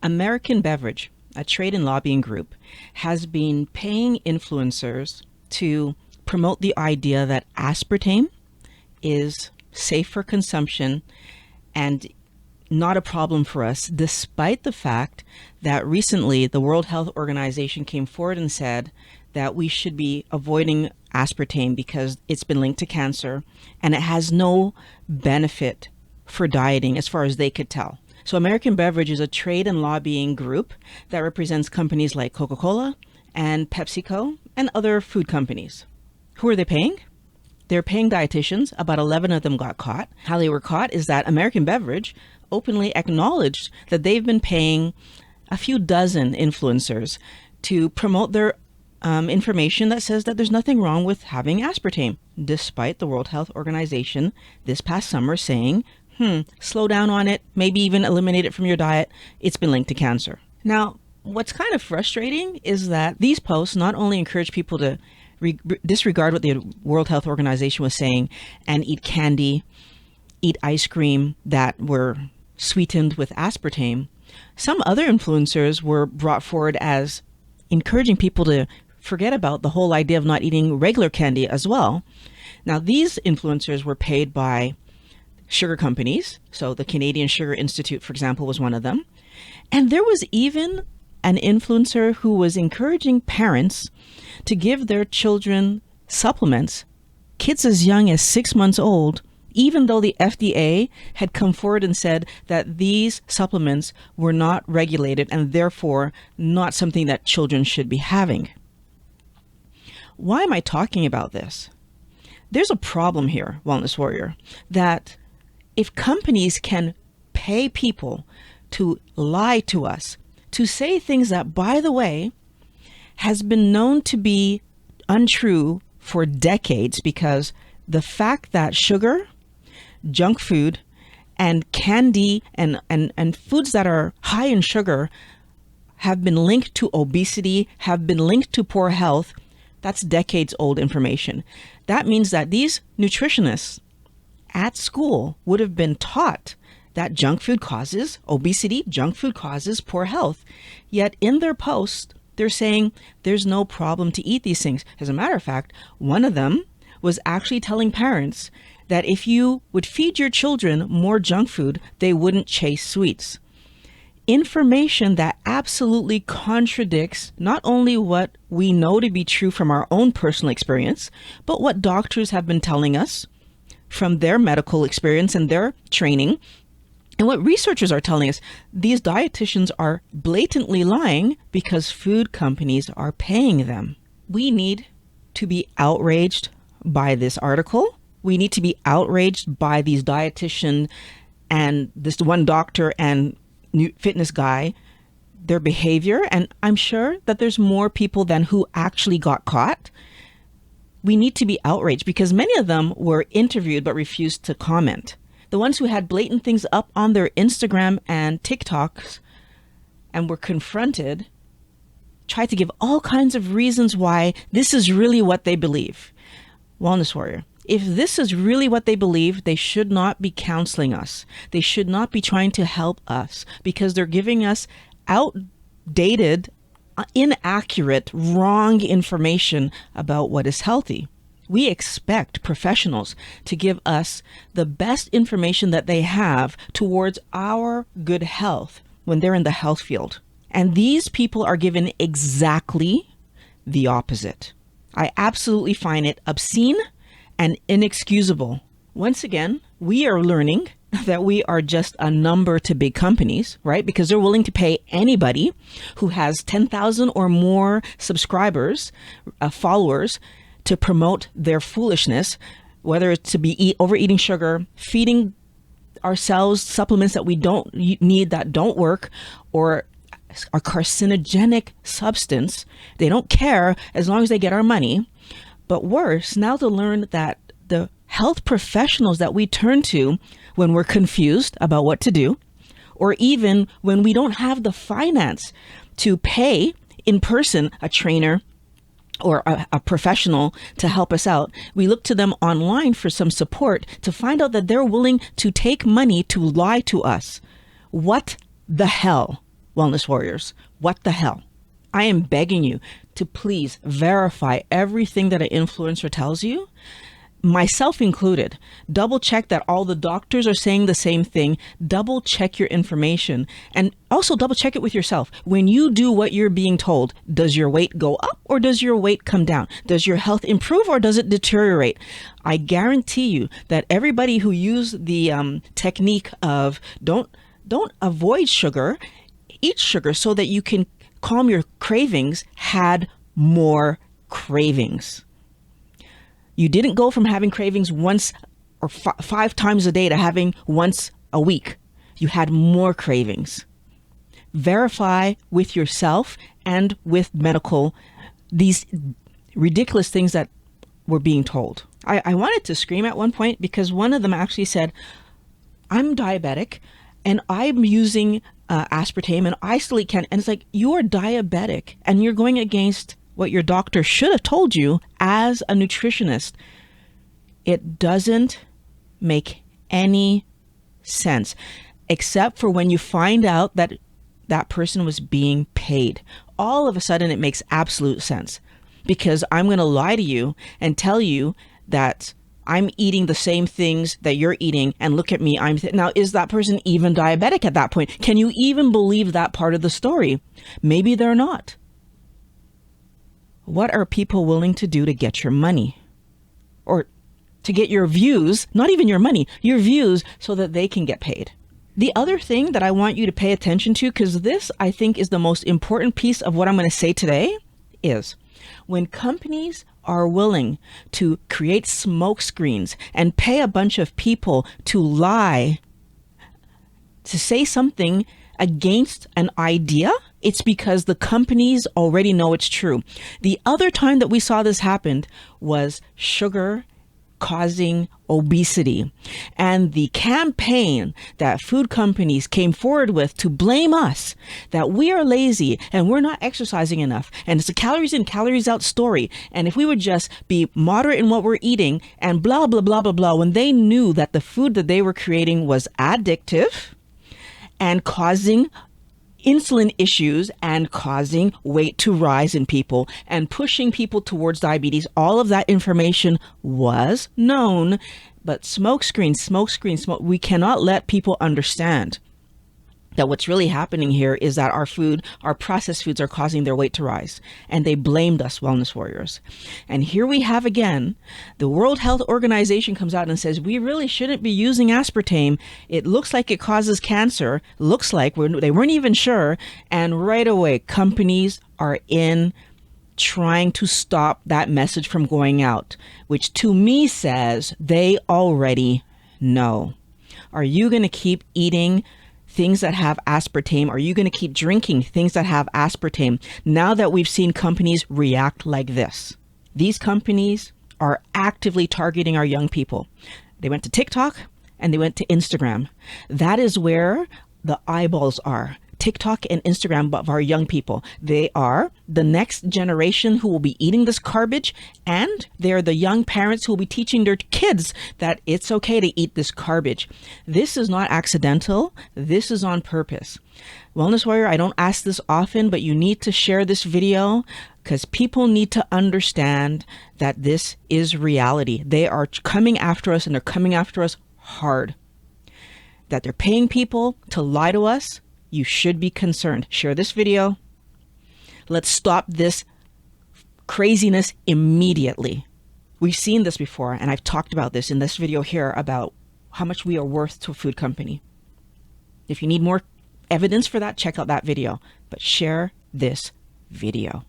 American Beverage, a trade and lobbying group, has been paying influencers to promote the idea that aspartame is safe for consumption and not a problem for us, despite the fact that recently the World Health Organization came forward and said that we should be avoiding aspartame because it's been linked to cancer and it has no benefit for dieting as far as they could tell. So American Beverage is a trade and lobbying group that represents companies like Coca-Cola and PepsiCo and other food companies. Who are they paying? They're paying dietitians. About 11 of them got caught. How they were caught is that American Beverage openly acknowledged that they've been paying a few dozen influencers to promote their information that says that there's nothing wrong with having aspartame, despite the World Health Organization this past summer saying, slow down on it, maybe even eliminate it from your diet. It's been linked to cancer. Now, what's kind of frustrating is that these posts not only encourage people to disregard what the World Health Organization was saying and eat candy, eat ice cream that were sweetened with aspartame, some other influencers were brought forward as encouraging people to forget about the whole idea of not eating regular candy as well. Now, these influencers were paid by sugar companies. So the Canadian Sugar Institute, for example, was one of them. And there was even an influencer who was encouraging parents to give their children supplements, kids as young as 6 months old, even though the FDA had come forward and said that these supplements were not regulated and therefore not something that children should be having. Why am I talking about this? There's a problem here, Wellness Warrior, that if companies can pay people to lie to us, to say things that, by the way, has been known to be untrue for decades, because the fact that sugar, junk food, and candy and foods that are high in sugar have been linked to obesity, have been linked to poor health, that's decades old information. That means that these nutritionists at school would have been taught that junk food causes obesity, junk food causes poor health. Yet in their post, they're saying there's no problem to eat these things. As a matter of fact, one of them was actually telling parents that if you would feed your children more junk food, they wouldn't chase sweets. Information that absolutely contradicts not only what we know to be true from our own personal experience, but what doctors have been telling us from their medical experience and their training, and what researchers are telling us. These dietitians are blatantly lying because food companies are paying them. We need to be outraged by this article. We need to be outraged by these dietitians and this one doctor and fitness guy, their behavior. And I'm sure that there's more people than who actually got caught. We need to be outraged because many of them were interviewed but refused to comment. The ones who had blatant things up on their Instagram and TikToks and were confronted tried to give all kinds of reasons why this is really what they believe. Wellness Warrior, if this is really what they believe, they should not be counseling us. They should not be trying to help us because they're giving us outdated, inaccurate, wrong information about what is healthy. We expect professionals to give us the best information that they have towards our good health when they're in the health field. And these people are given exactly the opposite. I absolutely find it obscene and inexcusable. Once again, we are learning that we are just a number to big companies, right? Because they're willing to pay anybody who has 10,000 or more subscribers, followers, to promote their foolishness, whether it's to be overeating sugar, feeding ourselves supplements that we don't need, that don't work, or a carcinogenic substance. They don't care as long as they get our money. But worse, now to learn that the health professionals that we turn to when we're confused about what to do, or even when we don't have the finance to pay in person a trainer or a professional to help us out, we look to them online for some support to find out that they're willing to take money to lie to us. What the hell? wellness warriors. What the hell? I am begging you to please verify everything that an influencer tells you, myself included. Double check that all the doctors are saying the same thing. Double check your information, and also double check it with yourself. When you do what you're being told, does your weight go up or does your weight come down? Does your health improve or does it deteriorate? I guarantee you that everybody who used the technique of don't avoid sugar, eat sugar so that you can calm your cravings, had more cravings. You didn't go from having cravings once or 5 times a day to having once a week. You had more cravings. Verify with yourself and with these ridiculous things that we're being told. I wanted to scream at one point because one of them actually said, I'm diabetic and I'm using aspartame and I still eat candy. And it's like, you are diabetic and you're going against what your doctor should have told you as a nutritionist. It doesn't make any sense, except for when you find out that that person was being paid. All of a sudden, it makes absolute sense, because I'm going to lie to you and tell you that I'm eating the same things that you're eating, and look at me. Now, is that person even diabetic at that point? Can you even believe that part of the story? Maybe they're not. What are people willing to do to get your money? Or to get your views, not even your money, your views, so that they can get paid? The other thing that I want you to pay attention to, because this, I think, is the most important piece of what I'm going to say today, is when companies are willing to create smoke screens and pay a bunch of people to lie, to say something against an idea, it's because the companies already know it's true. The other time that we saw this happen was sugar causing obesity, and the campaign that food companies came forward with to blame us that we are lazy and we're not exercising enough, and it's a calories in, calories out story, and if we would just be moderate in what we're eating and blah blah blah blah blah, when they knew that the food that they were creating was addictive and causing insulin issues and causing weight to rise in people and pushing people towards diabetes. All of that information was known, but smoke screen, we cannot let people understand that what's really happening here is that our food, our processed foods, are causing their weight to rise. And they blamed us, wellness warriors. And here we have again, the World Health Organization comes out and says, we really shouldn't be using aspartame. It looks like it causes cancer. Looks like they weren't even sure. And right away, companies are in trying to stop that message from going out, which to me says they already know. Are you going to keep eating things that have aspartame? Are you going to keep drinking things that have aspartame now that we've seen companies react like this? These companies are actively targeting our young people. They went to TikTok and they went to Instagram. That is where the eyeballs are. TikTok and Instagram of our young people. They are the next generation who will be eating this garbage, and they're the young parents who will be teaching their kids that it's okay to eat this garbage. This is not accidental. This is on purpose. Wellness Warrior, I don't ask this often, but you need to share this video because people need to understand that this is reality. They are coming after us, and they're coming after us hard. That they're paying people to lie to us. You should be concerned. Share this video. Let's stop this craziness immediately. We've seen this before, and I've talked about this in this video here about how much we are worth to a food company. If you need more evidence for that, check out that video. But share this video.